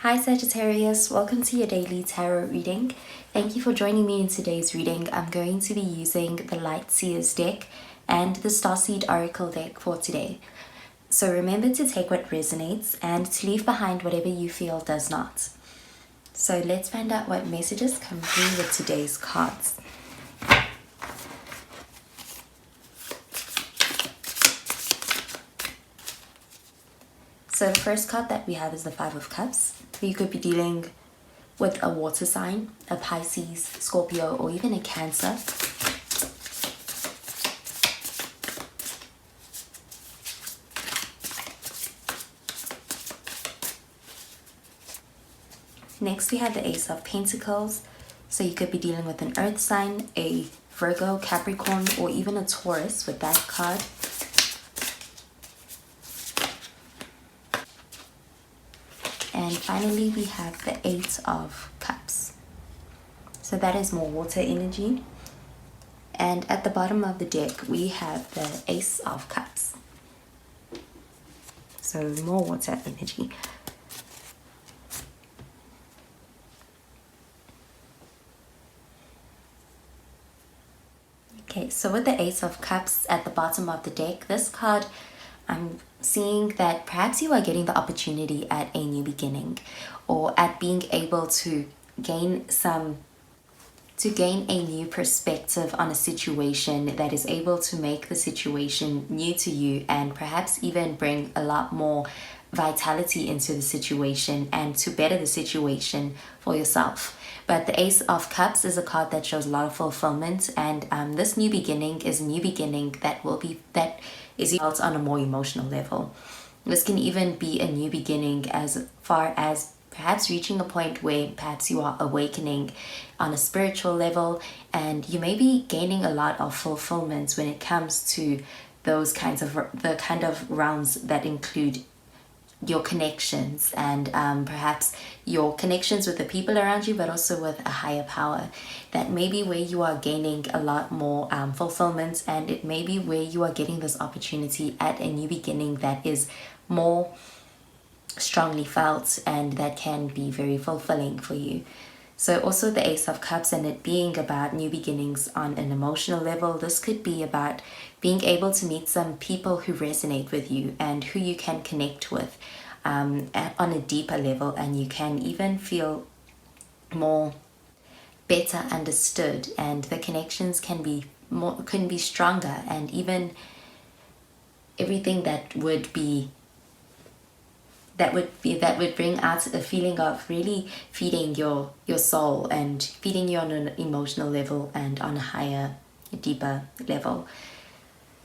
Hi Sagittarius, welcome to your daily tarot reading. Thank you for joining me in today's reading. I'm going to be using the Light Seers deck and the Starseed Oracle deck for today. So remember to take what resonates and to leave behind whatever you feel does not. So let's find out what messages come through with today's cards. So the first card that we have is the Five of Cups. You could be dealing with a water sign, a Pisces, Scorpio, or even a Cancer. Next we have the Ace of Pentacles. So you could be dealing with an earth sign, a Virgo, Capricorn, or even a Taurus with that card. And finally, we have the Eight of Cups. So that is more water energy. And at the bottom of the deck, we have the Ace of Cups. So more water energy. Okay, so with the Ace of Cups at the bottom of the deck, this card, I'm seeing that perhaps you are getting the opportunity at a new beginning, or at being able to gain a new perspective on a situation that is able to make the situation new to you and perhaps even bring a lot more vitality into the situation and to better the situation for yourself. But the Ace of Cups is a card that shows a lot of fulfillment, and this new beginning is a new beginning that is felt on a more emotional level. This can even be a new beginning as far as perhaps reaching a point where perhaps you are awakening on a spiritual level, and you may be gaining a lot of fulfillment when it comes to those kinds of the kind of realms that include your connections and perhaps your connections with the people around you, but also with a higher power. That may be where you are gaining a lot more fulfillment, and it may be where you are getting this opportunity at a new beginning that is more strongly felt and that can be very fulfilling for you. So also the Ace of Cups, and it being about new beginnings on an emotional level, this could be about being able to meet some people who resonate with you and who you can connect with on a deeper level, and you can even feel better understood, and the connections can be stronger, and even everything that would bring out a feeling of really feeding your soul and feeding you on an emotional level and on a higher, deeper level.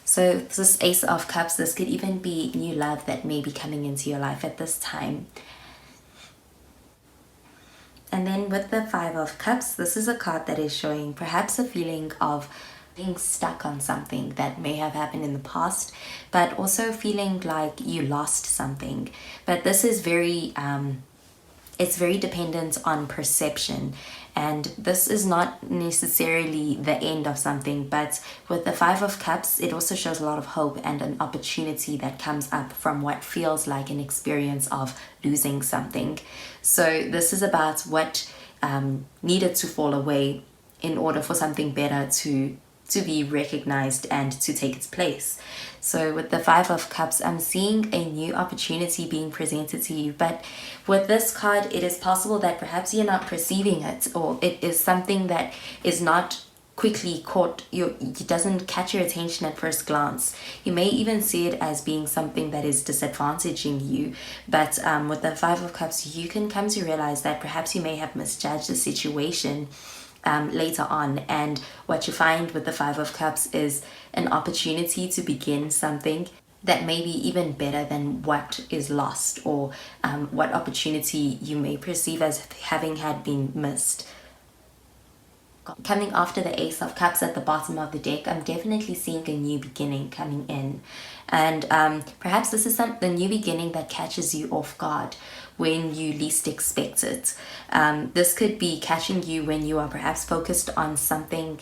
So this Ace of Cups, this could even be new love that may be coming into your life at this time. And then with the Five of Cups, this is a card that is showing perhaps a feeling of being stuck on something that may have happened in the past, but also feeling like you lost something. But this is it's very dependent on perception, and this is not necessarily the end of something. But with the Five of Cups, it also shows a lot of hope and an opportunity that comes up from what feels like an experience of losing something. So this is about what needed to fall away in order for something better to be recognized and to take its place. So with the Five of Cups, I'm seeing a new opportunity being presented to you. But with this card, it is possible that perhaps you're not perceiving it, or it is something that is not quickly caught, it doesn't catch your attention at first glance. You may even see it as being something that is disadvantaging you. But with the Five of Cups, you can come to realize that perhaps you may have misjudged the situation later on, and what you find with the Five of Cups is an opportunity to begin something that may be even better than what is lost, or what opportunity you may perceive as having had been missed. Coming after the Ace of Cups at the bottom of the deck, I'm definitely seeing a new beginning coming in, and perhaps this is the new beginning that catches you off guard when you least expect it. This could be catching you when you are perhaps focused on something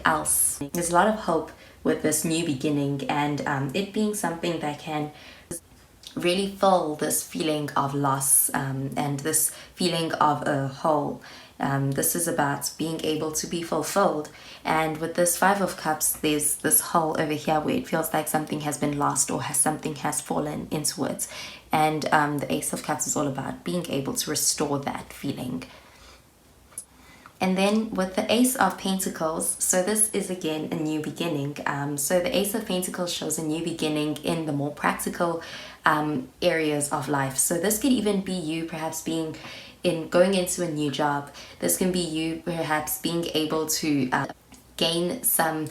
else. There's a lot of hope with this new beginning, and it being something that can really fill this feeling of loss and this feeling of a hole. This is about being able to be fulfilled. And with this Five of Cups, there's this hole over here where it feels like something has been lost or something has fallen into it. And the Ace of Cups is all about being able to restore that feeling. And then with the Ace of Pentacles, so this is again a new beginning. So the Ace of Pentacles shows a new beginning in the more practical areas of life. So this could even be you perhaps going into a new job. This can be you perhaps being able to gain some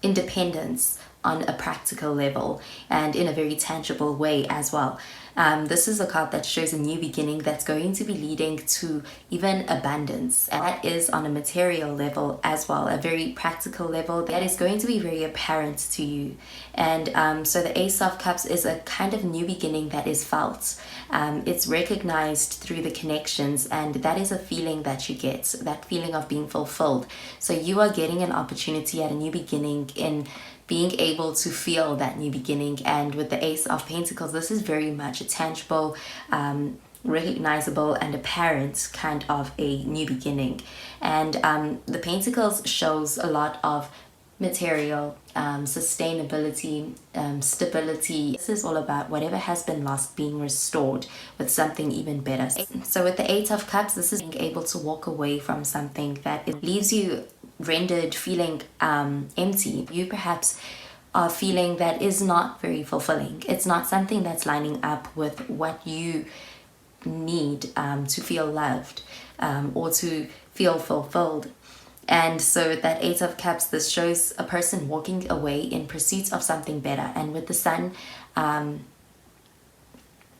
independence on a practical level and in a very tangible way as well. This is a card that shows a new beginning that's going to be leading to even abundance, and that is on a material level as well, a very practical level that is going to be very apparent to you. And so the Ace of Cups is a kind of new beginning that is felt. It's recognized through the connections, and that is a feeling that you get, that feeling of being fulfilled. So you are getting an opportunity at a new beginning in being able to feel that new beginning. And with the Ace of Pentacles, this is very much a tangible, recognizable and apparent kind of a new beginning. And the Pentacles shows a lot of material, sustainability, stability. This is all about whatever has been lost being restored with something even better. So with the Eight of Cups, this is being able to walk away from something that it leaves you rendered feeling empty. You perhaps are feeling that is not very fulfilling. It's not something that's lining up with what you need to feel loved or to feel fulfilled. And so that Eight of Cups, this shows a person walking away in pursuit of something better. And with the Sun,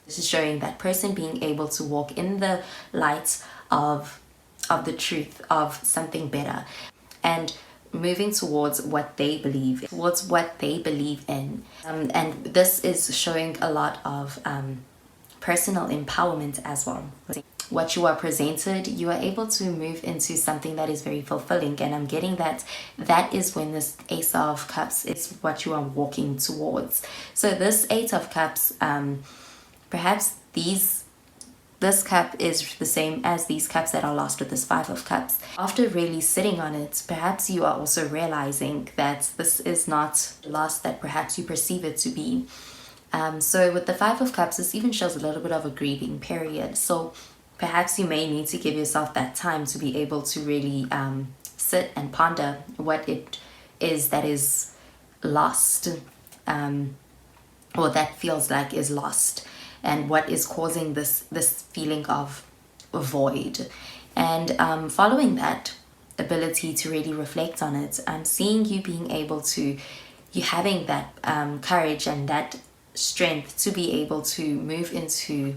this is showing that person being able to walk in the light of the truth of something better and moving towards what they believe in. And this is showing a lot of personal empowerment as well. What you are presented, you are able to move into something that is very fulfilling. And I'm getting that is when this Ace of Cups is what you are walking towards. So this Eight of Cups, perhaps this cup is the same as these cups that are lost with this Five of Cups. After really sitting on it, perhaps you are also realizing that this is not lost that perhaps you perceive it to be. So with the Five of Cups, this even shows a little bit of a grieving period. So perhaps you may need to give yourself that time to be able to really sit and ponder what it is that is lost, or that feels like is lost, and what is causing this feeling of void. And following that ability to really reflect on it, I'm seeing you being able to, you having that courage and that strength to be able to move into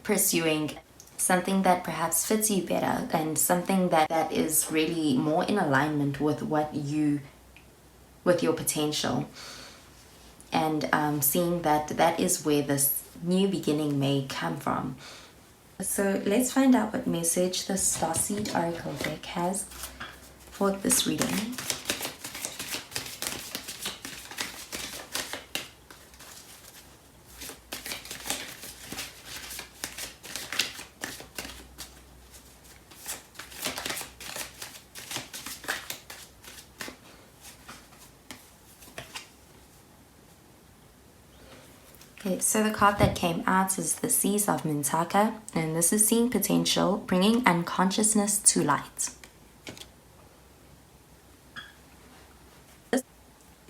pursuing something that perhaps fits you better, and something that is really more in alignment with with your potential. And seeing that is where this new beginning may come from. So let's find out what message the Starseed Oracle deck has for this reading. Okay, so the card that came out is the Seas of Mintaka, and this is seeing potential, bringing unconsciousness to light.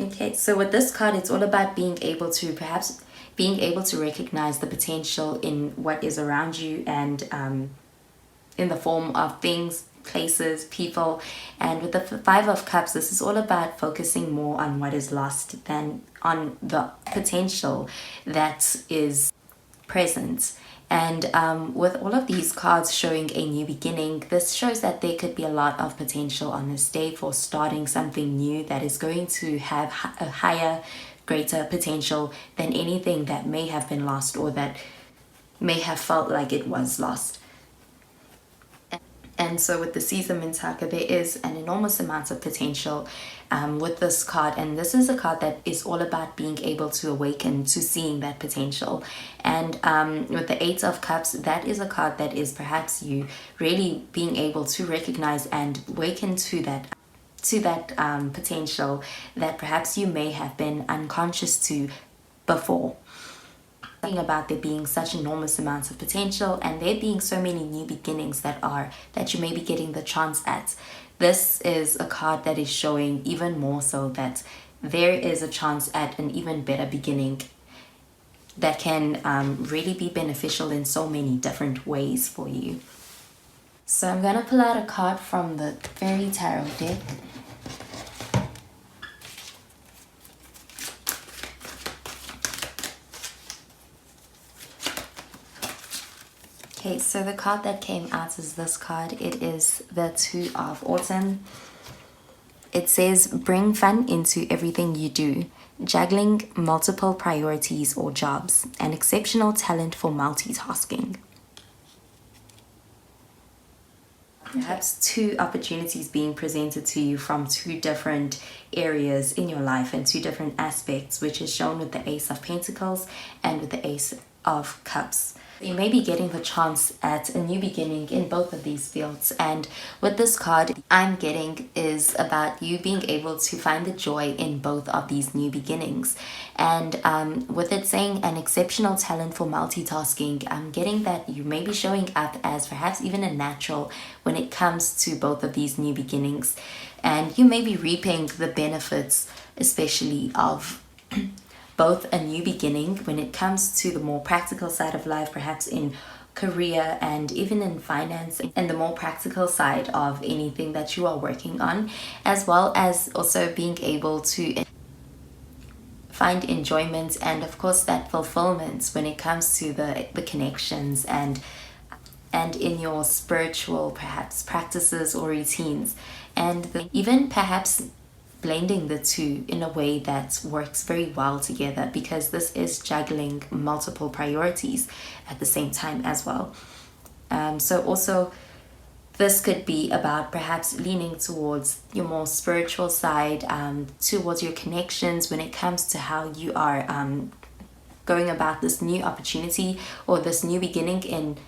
Okay, so with this card, it's all about being able to recognize the potential in what is around you, and in the form of things, places, people. And with the Five of Cups, this is all about focusing more on what is lost than on the potential that is present. And with all of these cards showing a new beginning, this shows that there could be a lot of potential on this day for starting something new that is going to have a higher, greater potential than anything that may have been lost or that may have felt like it was lost. And so with the Caesar Mintaka, there is an enormous amount of potential with this card. And this is a card that is all about being able to awaken to seeing that potential. And with the Eight of Cups, that is a card that is perhaps you really being able to recognize and awaken to that potential that perhaps you may have been unconscious to before. About there being such enormous amounts of potential and there being so many new beginnings that you may be getting the chance at. This is a card that is showing even more so that there is a chance at an even better beginning that can really be beneficial in so many different ways for you. So I'm going to pull out a card from the Fairy Tarot deck. Okay, so the card that came out is this card. It is the Two of Autumn. It says, bring fun into everything you do, juggling multiple priorities or jobs, an exceptional talent for multitasking. Perhaps two opportunities being presented to you from two different areas in your life and two different aspects, which is shown with the Ace of Pentacles and with the Ace of Cups. You may be getting the chance at a new beginning in both of these fields, and with this card I'm getting is about you being able to find the joy in both of these new beginnings. And with it saying an exceptional talent for multitasking, I'm getting that you may be showing up as perhaps even a natural when it comes to both of these new beginnings, and you may be reaping the benefits especially of both a new beginning when it comes to the more practical side of life, perhaps in career and even in finance, and the more practical side of anything that you are working on, as well as also being able to find enjoyment and of course that fulfillment when it comes to the connections and in your spiritual perhaps practices or routines, and even perhaps blending the two in a way that works very well together, because this is juggling multiple priorities at the same time as well. So also this could be about perhaps leaning towards your more spiritual side, towards your connections when it comes to how you are going about this new opportunity or this new beginning in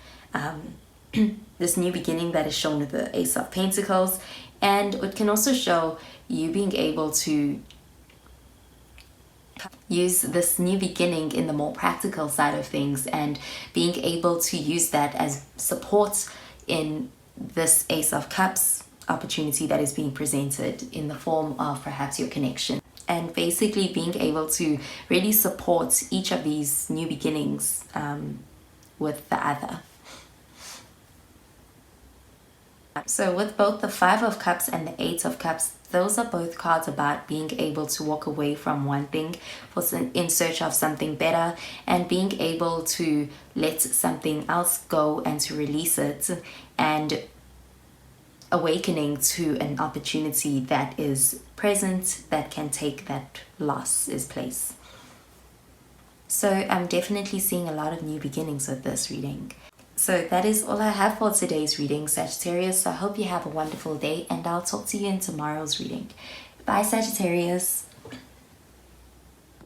this new beginning that is shown with the Ace of Pentacles. And it can also show you being able to use this new beginning in the more practical side of things and being able to use that as support in this Ace of Cups opportunity that is being presented in the form of perhaps your connection, and basically being able to really support each of these new beginnings with the other. So with both the Five of Cups and the Eight of Cups, those are both cards about being able to walk away from one thing in search of something better, and being able to let something else go and to release it, and awakening to an opportunity that is present that can take that loss's place. So I'm definitely seeing a lot of new beginnings with this reading. So that is all I have for today's reading, Sagittarius. So I hope you have a wonderful day, and I'll talk to you in tomorrow's reading. Bye, Sagittarius.